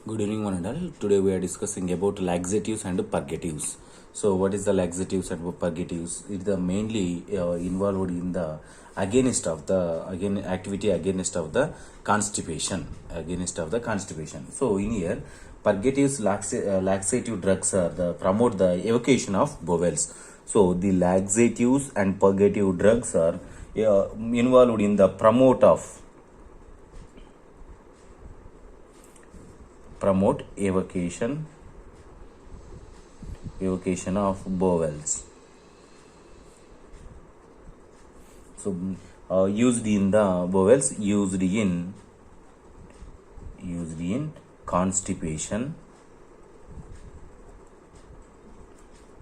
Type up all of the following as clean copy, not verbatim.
Good evening, one and all. Today we are discussing about laxatives and purgatives. So, what is the laxatives and purgatives? It is mainly involved in the activity against of the constipation. So, in here, purgatives laxative drugs are the promote the evacuation of bowels. So, the laxatives and purgative drugs are involved in the promote evacuation of bowels. So used in the bowels, used in constipation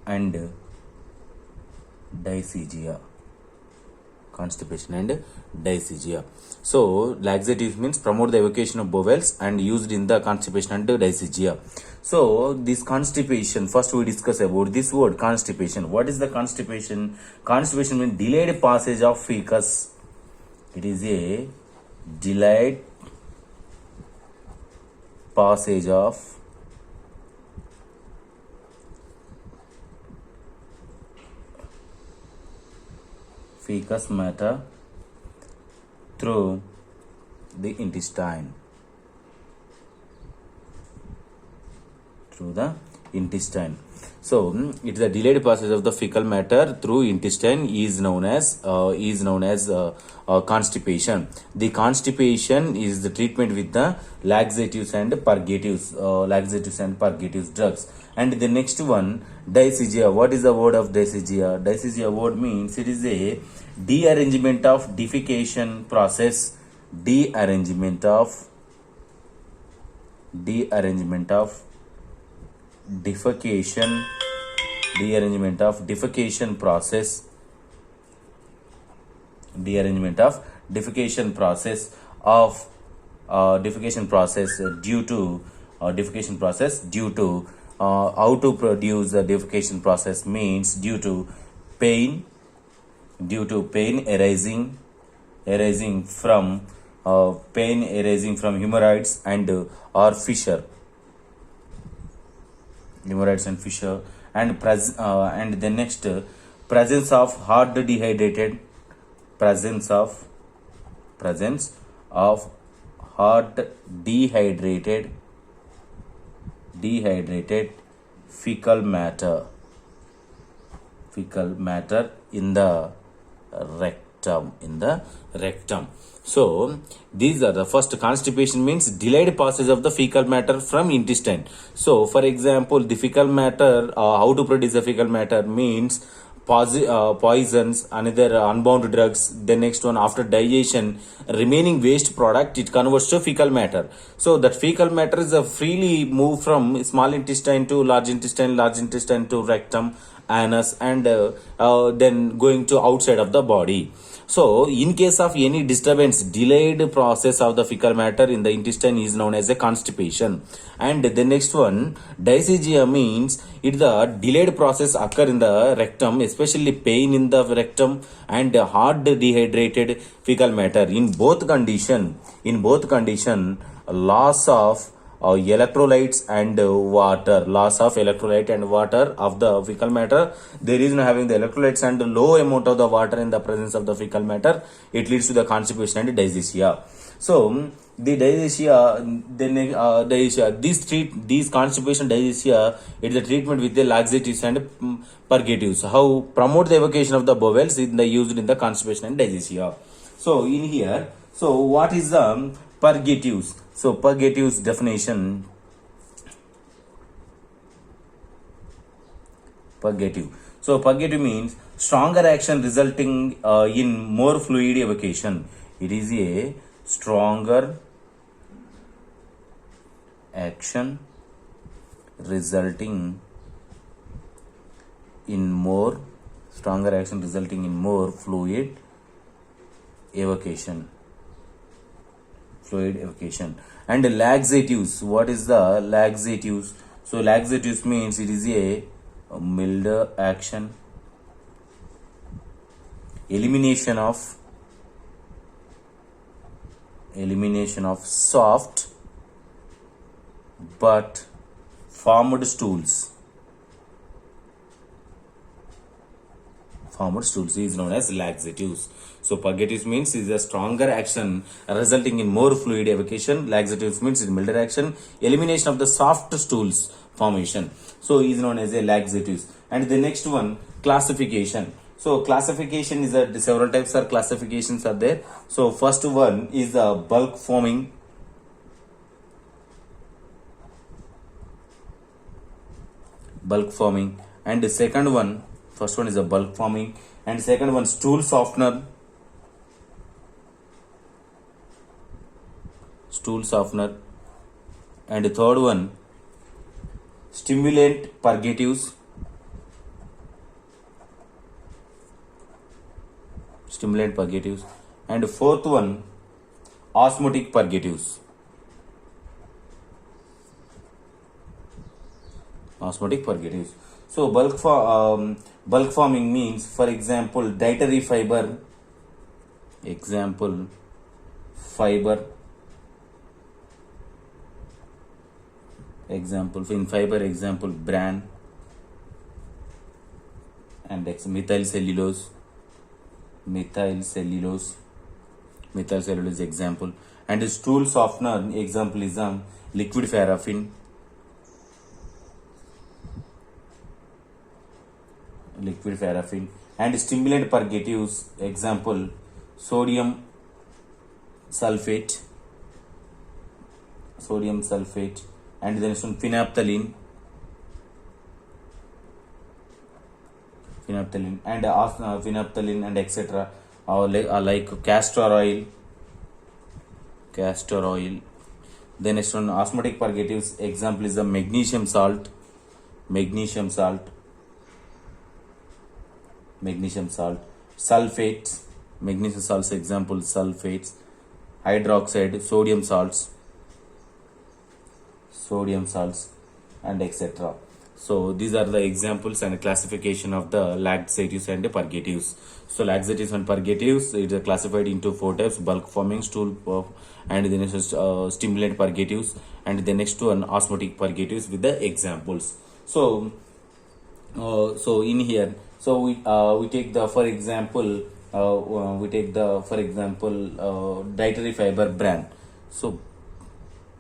and dysphagia. So laxatives means promote the evacuation of bowels and used in the constipation and dysphagia. So this constipation, first we discuss about this word constipation. What is the constipation? Constipation means delayed passage of fecus. It is a delayed passage of fecal matter through the intestine. So it is a delayed passage of the fecal matter through intestine is known as constipation. The constipation is the treatment with the laxatives and purgatives drugs. And the next one, dysphagia. What is the word of dysphagia? Dysphagia word means it is a dearrangement of defecation process. Dearrangement of defecation process due to how to produce the defecation process means due to pain arising from hemorrhoids and or fissure and the next presence of hard dehydrated fecal matter in the rectum. So these are the first. Constipation means delayed passage of the fecal matter from intestine. So for example, the fecal matter, how to produce the fecal matter means poisons, another unbound drugs. The next one, after digestion, remaining waste product, it converts to fecal matter. So that fecal matter is freely moved from small intestine to large intestine to rectum, anus, and then going to outside of the body. So in case of any disturbance, delayed process of the fecal matter in the intestine is known as a constipation. And the next one, dysphagia means it the delayed process occur in the rectum, especially pain in the rectum and hard dehydrated fecal matter. In both condition, loss of electrolytes and water of the fecal matter. The reason having the electrolytes and low amount of the water in the presence of the fecal matter, it leads to the constipation and dysphagia. So the these constipation dysphagia, it is a treatment with the laxatives and purgatives. How promote the evacuation of the bowels used in the constipation and dysphagia. So in here, so what is the purgatives? So purgatives definition. So purgative means stronger action resulting in more fluid evacuation. It is a stronger action resulting in more fluid evacuation. And laxatives. What is the laxatives? So laxatives means it is a milder action, elimination of soft but formed stools. Formed stools is known as laxatives. So purgatives means is a stronger action resulting in more fluid evacuation. Laxatives means in milder action, elimination of the soft stools formation. So is known as a laxatives. And the next one, classification. So classification is that several types of classifications are there. So first one is the bulk forming. Bulk forming. And the second one, first one is a bulk forming, and second one stool softener. Stool softener. And the third one stimulant purgatives. Stimulant purgatives. And the fourth one osmotic purgatives. Osmotic purgatives. So bulk forming means, for example, dietary fiber. Example, fiber. Example in fiber, example bran and methyl cellulose. Methyl cellulose example. And stool softener example is liquid paraffin. Liquid paraffin. And stimulant purgatives example sodium sulfate. And then some phenolphthalein and phenolphthalein and etc. Like castor oil. Then next one osmotic purgatives example is the magnesium salt. Sulfates, magnesium salts example sulfates. Hydroxide, sodium salts and etc. So these are the examples and classification of the laxatives and the purgatives. So laxatives and purgatives, it is classified into four types: bulk forming, stool, and then stimulant purgatives, and the next one osmotic purgatives with the examples. So in here, so we take the for example dietary fiber bran. So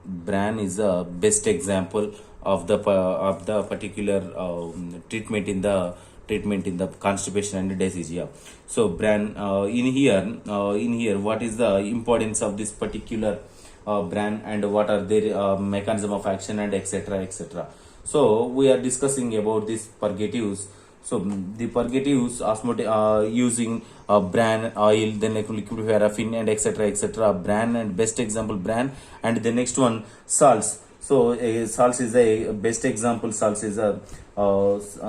bran is the best example of the particular treatment in the constipation and dysphagia. So bran in here what is the importance of this particular bran and what are their mechanism of action and etc. So we are discussing about these purgatives. So the purgatives osmotic using bran oil, then like liquid paraffin and etc. Bran and best example bran. And the next one salts. So salts is a best example. Salts is a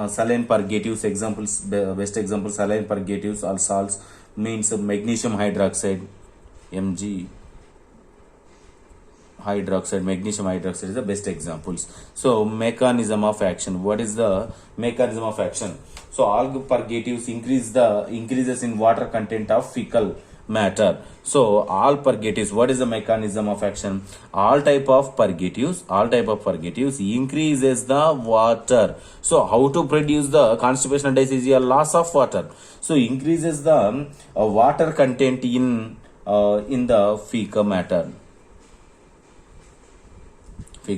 saline purgatives examples. Best example saline purgatives or salts means magnesium hydroxide, Mg hydroxide. Magnesium hydroxide is the best examples. So mechanism of action. What is the mechanism of action? So all purgatives increases in water content of fecal matter. So all purgatives, what is the mechanism of action? All type of purgatives increases the water. So how to produce the constipation and dysphagia? Loss of water. So increases the water content in the fecal matter. By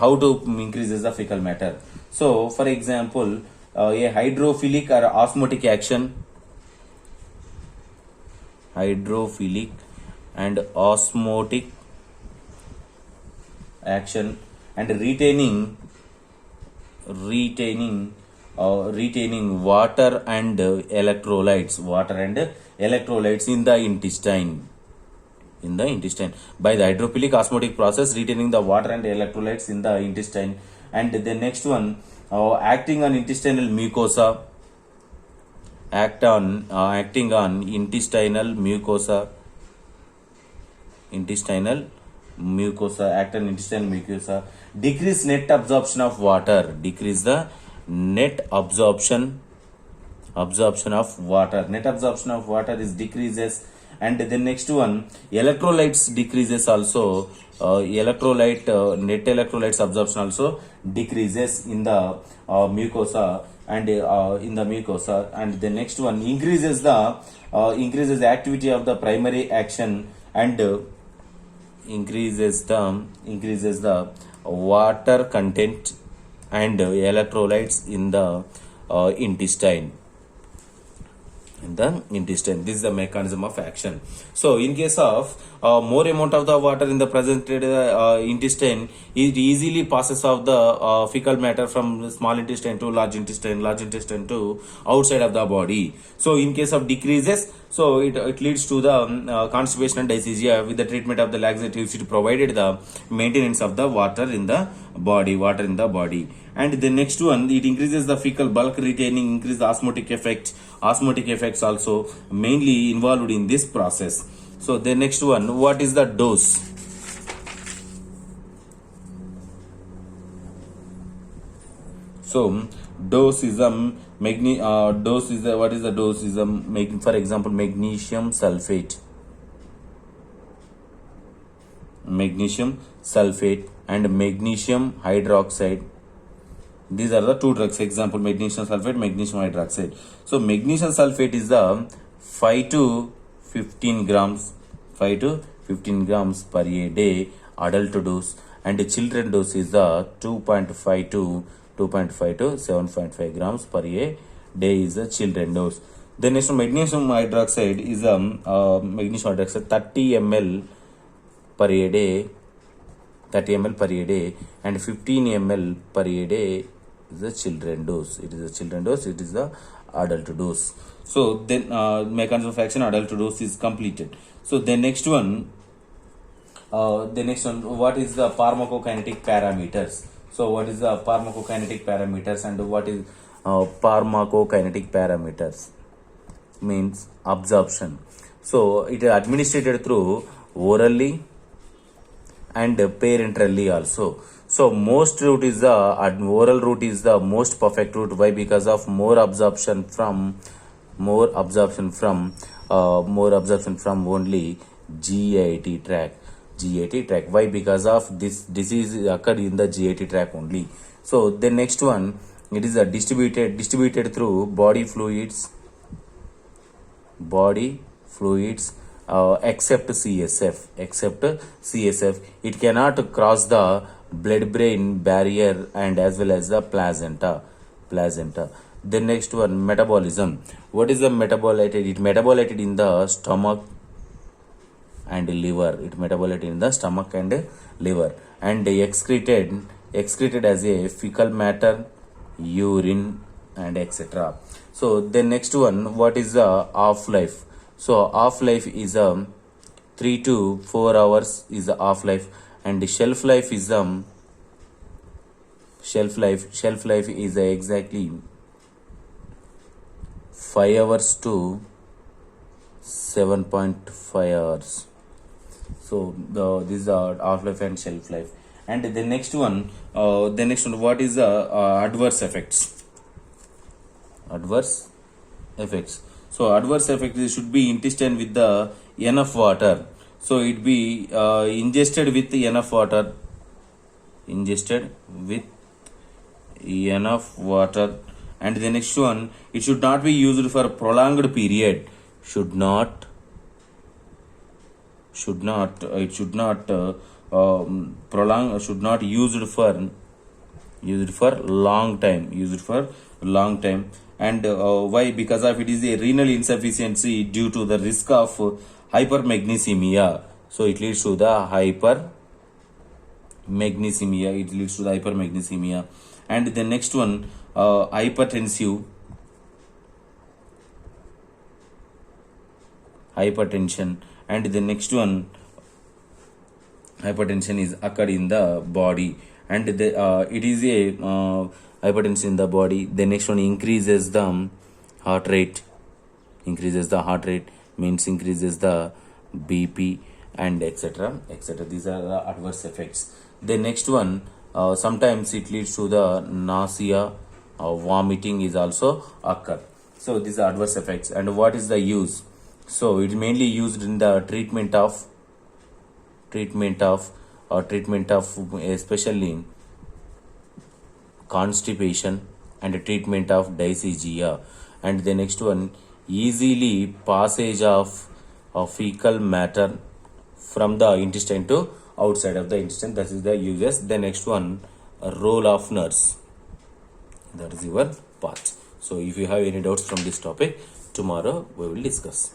how to increases the fecal matter. So for example, a hydrophilic or osmotic action. Hydrophilic and osmotic action and retaining water and electrolytes in the intestine. By the hydrophilic osmotic process, retaining the water and electrolytes in the intestine. And the next one, acting on intestinal mucosa. Acting on intestinal mucosa. Decrease net absorption of water. Decrease the net absorption of water. Net absorption of water is decreases And the next one, electrolytes decreases also. Net electrolytes absorption also decreases in the mucosa and in the mucosa. And the next one, increases the activity of the primary action and increases the water content and electrolytes in the intestine. This is the mechanism of action. So in case of more amount of the water in the presented intestine, it easily passes off the fecal matter from small intestine to large intestine to outside of the body. So in case of decreases, so it leads to the constipation and dysphagia. With the treatment of the laxatives, it provided the maintenance of the water in the body. And the next one, it increases the fecal bulk retaining, increase the osmotic effects also mainly involved in this process. So the next one, what is the dose? So dose is what is the dose? Is for example, magnesium sulfate and magnesium hydroxide. These are the two drugs. Example, magnesium sulfate, magnesium hydroxide. So magnesium sulfate is the 5 to 15 grams per a day adult dose, and the children dose is the 2.5 to 7.5 grams per a day is the children dose. Then next, magnesium hydroxide is 30 ml per a day, and 15 ml per a day is the children dose. It is the adult dose. So then mechanism of action, adult dose is completed. So the next one, what is the pharmacokinetic parameters? So what is the pharmacokinetic parameters and what is pharmacokinetic parameters? Means absorption. So it is administered through orally and parenterally also. So most route is the oral route is the most perfect route. Why? Because of more absorption from only GIT tract. Why? Because of this disease occurred in the GIT tract only. So the next one, it is distributed through body fluids except CSF. It cannot cross the blood-brain barrier and as well as the placenta. The next one, metabolism. What is the metabolated? It metabolated in the stomach and liver. And excreted as a fecal matter, urine, and etc. So the next one, what is the half-life? So half-life is 3 to 4 hours is the half-life, and the shelf life is exactly 5 hours to 7.5 hours. So these are half-life and shelf life. And the next one, what is the adverse effects? So adverse effects should be intestine with the enough water. So it be ingested with enough water. And the next one, it should not be used for a prolonged period. Should not used for long time. And why? Because of it is a renal insufficiency due to the risk of hypermagnesemia. So it leads to the hypermagnesemia. And the next one, hypertension, and the next one, hypertension is occurred in the body, and it is a hypertension in the body. The next one, increases the heart rate, means increases the BP and etc. These are the adverse effects. The next one, sometimes it leads to the nausea, vomiting is also occur. So these are adverse effects. And what is the use? So it's mainly used in the treatment of especially constipation and treatment of dysphagia. And the next one, easily passage of fecal matter from the intestine to outside of the intestine. That is the uses. The next one, role of nurse. That is your part. So if you have any doubts from this topic, tomorrow we will discuss.